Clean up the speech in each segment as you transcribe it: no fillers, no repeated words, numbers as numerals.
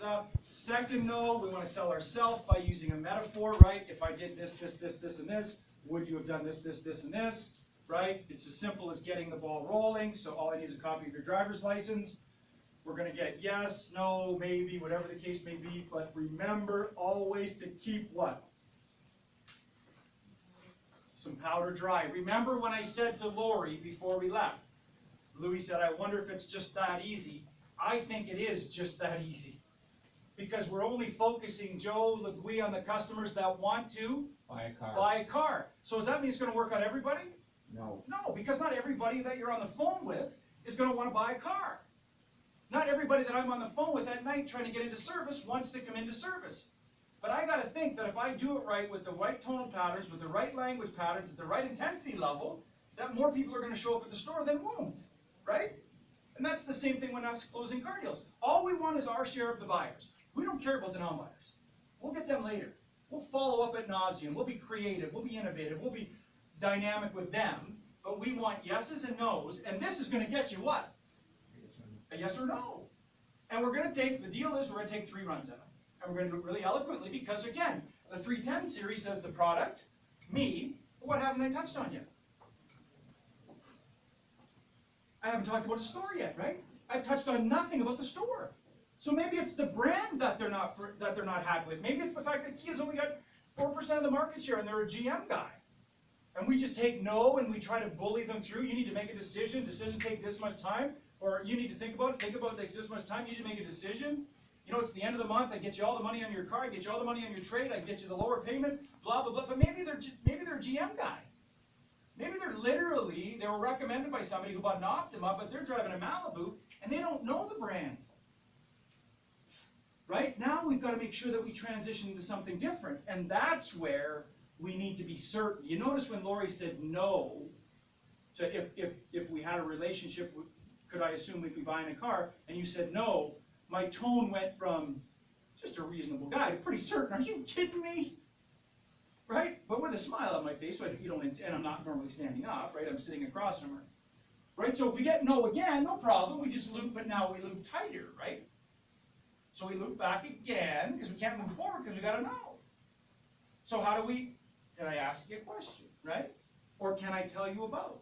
da. Second no, we want to sell ourselves by using a metaphor, right? If I did this, this, this, this, and this, would you have done this, this, this, and this, right? It's as simple as getting the ball rolling. So all I need is a copy of your driver's license. We're going to get yes, no, maybe, whatever the case may be. But remember always to keep what? Some powder dry. Remember when I said to Lori before we left, Louis said, I wonder if it's just that easy. I think it is just that easy. Because we're only focusing, Joe, Legue, on the customers that want to buy a car. So does that mean it's going to work on everybody? No. No, because not everybody that you're on the phone with is going to want to buy a car. Not everybody that I'm on the phone with at night trying to get into service wants to come into service. But I got to think that if I do it right with the right tonal patterns, with the right language patterns, at the right intensity level, that more people are going to show up at the store than won't. Right? And that's the same thing when us closing car deals. All we want is our share of the buyers. We don't care about the non-buyers. We'll get them later. We'll follow up ad nauseum. We'll be creative. We'll be innovative. We'll be dynamic with them. But we want yeses and nos. And this is going to get you what? A yes or no. And we're going to take, the deal is we're going to take 3 runs at it. And we're going to do it really eloquently because, again, the 310 series says the product, me, but what haven't I touched on yet? I haven't talked about the store yet, right? I've touched on nothing about the store. So maybe it's the brand that they're not happy with. Maybe it's the fact that Kia's only got 4% of the market share and they're a GM guy. And we just take no and we try to bully them through. You need to make a decision. Decision take this much time. Or you need to think about it. Think about it takes this much time. You need to make a decision. You know, it's the end of the month. I get you all the money on your car. I get you all the money on your trade. I get you the lower payment. Blah, blah, blah. But maybe they're a GM guy. Maybe they were recommended by somebody who bought an Optima, but they're driving a Malibu, and they don't know the brand. Right? Now we've got to make sure that we transition into something different, and that's where we need to be certain. You notice when Lori said no to if we had a relationship, could I assume we'd be buying a car, and you said no, my tone went from just a reasonable guy to pretty certain. Are you kidding me? Right? But with a smile on my face, so and I'm not normally standing up, right? I'm sitting across from her. Right? So if we get no again, no problem. We just loop, but now we loop tighter, right? So we loop back again, because we can't move forward because we got a no. So how do we, can I ask you a question, right? Or can I tell you about?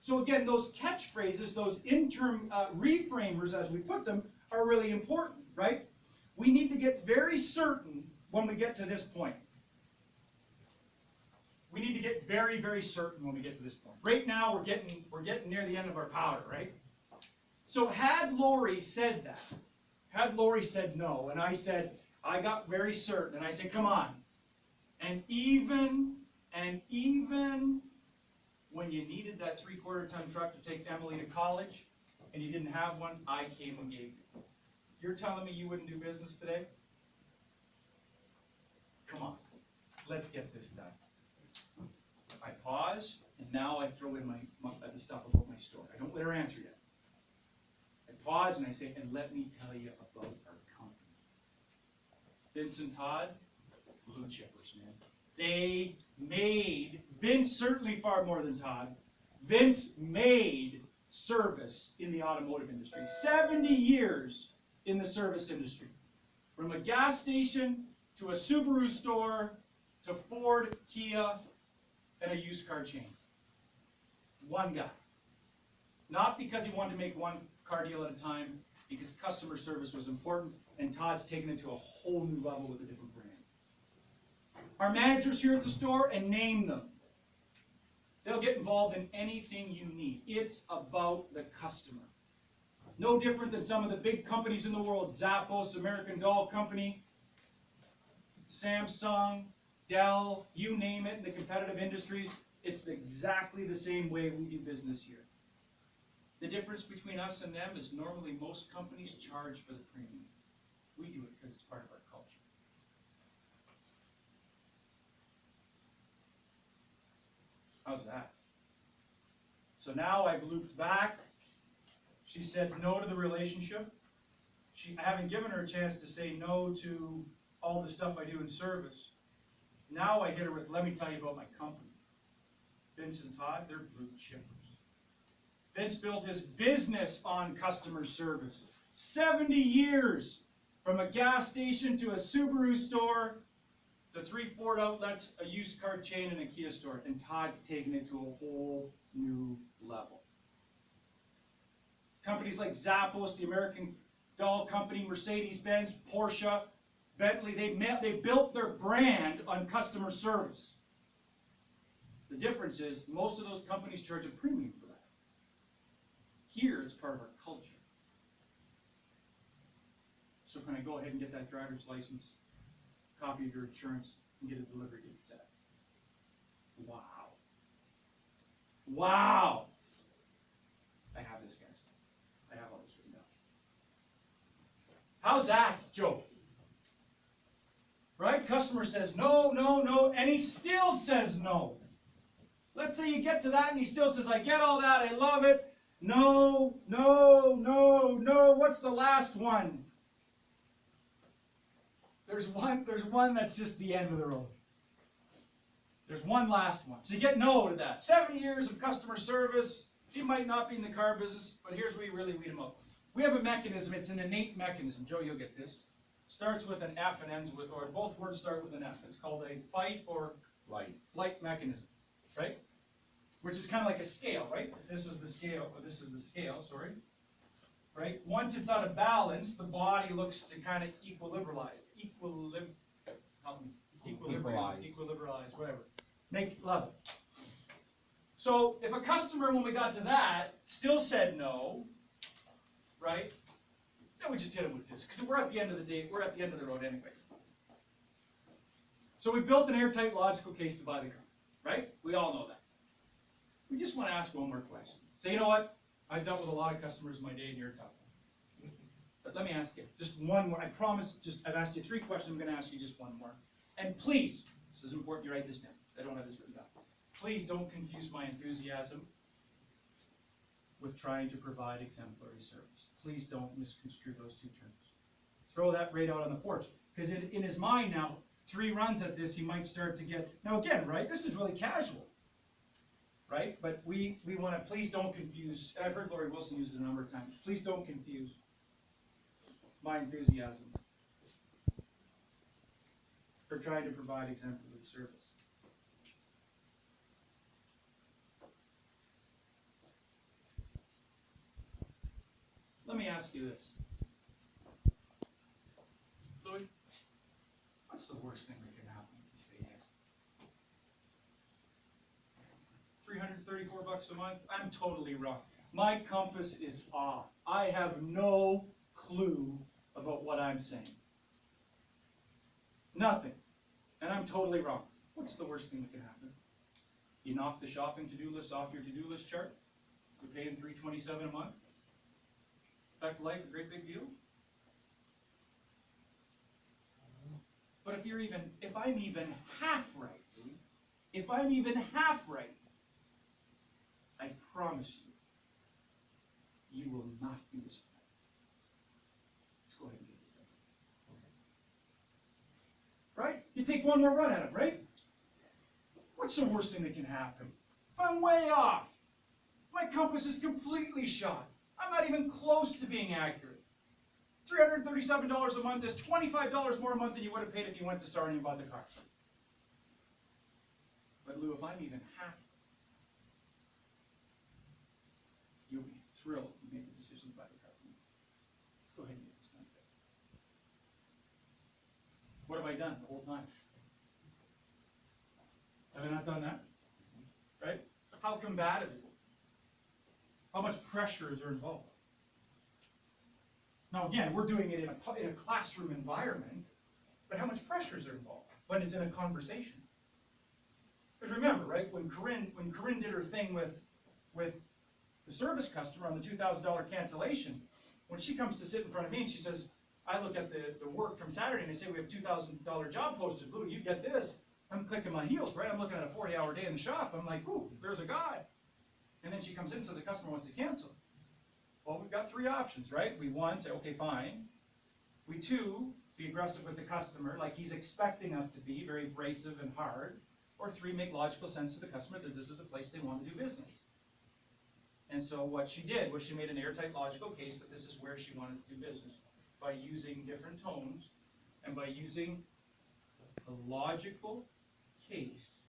So again, those catchphrases, those interim reframers, as we put them, are really important, right? We need to get very certain when we get to this point. We need to get very, very certain when we get to this point. Right now, we're getting near the end of our powder, right? So had Lori said that, had Lori said no, and I said, I got very certain, and I said, come on. And even when you needed that 3/4-ton truck to take Emily to college, and you didn't have one, I came and gave you. You're telling me you wouldn't do business today? Come on, let's get this done. I pause, and now I throw in the stuff about my store. I don't let her answer yet. I pause, and I say, and let me tell you about our company. Vince and Todd, blue chippers, man. They made, Vince certainly far more than Todd, Vince made service in the automotive industry. 70 years in the service industry. From a gas station to a Subaru store to Ford, Kia, and a used car chain. One guy. Not because he wanted to make one car deal at a time, because customer service was important, and Todd's taken it to a whole new level with a different brand. Our managers here at the store, and name them. They'll get involved in anything you need. It's about the customer. No different than some of the big companies in the world, Zappos, American Doll Company, Samsung, Dell, you name it in the competitive industries. It's exactly the same way we do business here. The difference between us and them is normally most companies charge for the premium. We do it because it's part of our culture. How's that? So now I've looped back. She said no to the relationship. I haven't given her a chance to say no to all the stuff I do in service. Now I hit her with, let me tell you about my company. Vince and Todd, they're blue chippers. Vince built his business on customer service. 70 years From a gas station to a Subaru store to 3 Ford outlets, a used car chain, and a Kia store. And Todd's taken it to a whole new level. Companies like Zappos, the American Doll Company, Mercedes-Benz, Porsche, Bentley, they built their brand on customer service. The difference is most of those companies charge a premium for that. Here, it's part of our culture. So can I go ahead and get that driver's license, copy of your insurance, and get a delivery date set? Wow. Wow! I have this, guys. I have all this written down. How's that, Joe? Right? Customer says no, no, no, and he still says no. Let's say you get to that and he still says, I get all that, I love it. No, no, no, no. What's the last one? There's one that's just the end of the road. There's one last one. So you get no to that. 7 years of customer service. He might not be in the car business, but here's where you really weed him out. We have a mechanism. It's an innate mechanism. Joe, you'll get this. Starts with an F and ends with, or both words start with an F. It's called a fight or flight mechanism, right? Which is kind of like a scale, right? If this is the scale, or this is the scale, sorry. Right? Once it's out of balance, the body looks to kind of equilibrate, whatever. Make level. So if a customer, when we got to that, still said no, right? Then we just hit him with this, because we're at the end of the day, we're at the end of the road anyway. So we built an airtight logical case to buy the car, right? We all know that. We just want to ask one more question. So you know what? I've dealt with a lot of customers in my day, and you're a tough one. But let me ask you, just one more. I promise, I've asked you 3 questions. I'm going to ask you just one more. And please, this is important, you write this down. I don't have this written down. Please don't confuse my enthusiasm with trying to provide exemplary service. Please don't misconstrue those 2 terms. Throw that right out on the porch. Because in his mind now, 3 runs at this, he might start to get... Now again, right, this is really casual. Right? But we want to, please don't confuse, and I've heard Lori Wilson use it a number of times, please don't confuse my enthusiasm for trying to provide exemplary service. Let me ask you this. Louis, what's the worst thing that can happen if you say yes? $334 a month? I'm totally wrong. My compass is off. I have no clue about what I'm saying. Nothing. And I'm totally wrong. What's the worst thing that can happen? You knock the shopping to-do list off your to-do list chart? You're paying $327 a month? Back to life, a great big deal? But if I'm even half right, if I'm even half right, I promise you, you will not be disappointed. Let's go ahead and get this done. Right? You take one more run at it, right? What's the worst thing that can happen? If I'm way off, my compass is completely shot. I'm not even close to being accurate. $337 a month is $25 more a month than you would have paid if you went to Sarnia and bought the car. But Lou, if I'm even half, you'll be thrilled to make the decision to buy the car. Let's go ahead and get this done. What have I done the whole time? Have I not done that? Right? How combative is it? How much pressure is there involved? Now again, we're doing it in a classroom environment, but how much pressure is there involved when it's in a conversation? Because remember, right, when Corinne did her thing with the service customer on the $2,000 cancellation, when she comes to sit in front of me and she says, I look at the work from Saturday and they say we have $2,000 job posted, Lou, you get this. I'm clicking my heels, right? I'm looking at a 40-hour day in the shop. I'm like, ooh, there's a guy. And then she comes in and says the customer wants to cancel. Well, we've got 3 options, right? We 1, say, okay, fine. We 2, be aggressive with the customer, like he's expecting us to be, very abrasive and hard. Or 3, make logical sense to the customer that this is the place they want to do business. And so what she did was she made an airtight logical case that this is where she wanted to do business. by using different tones and by using a logical case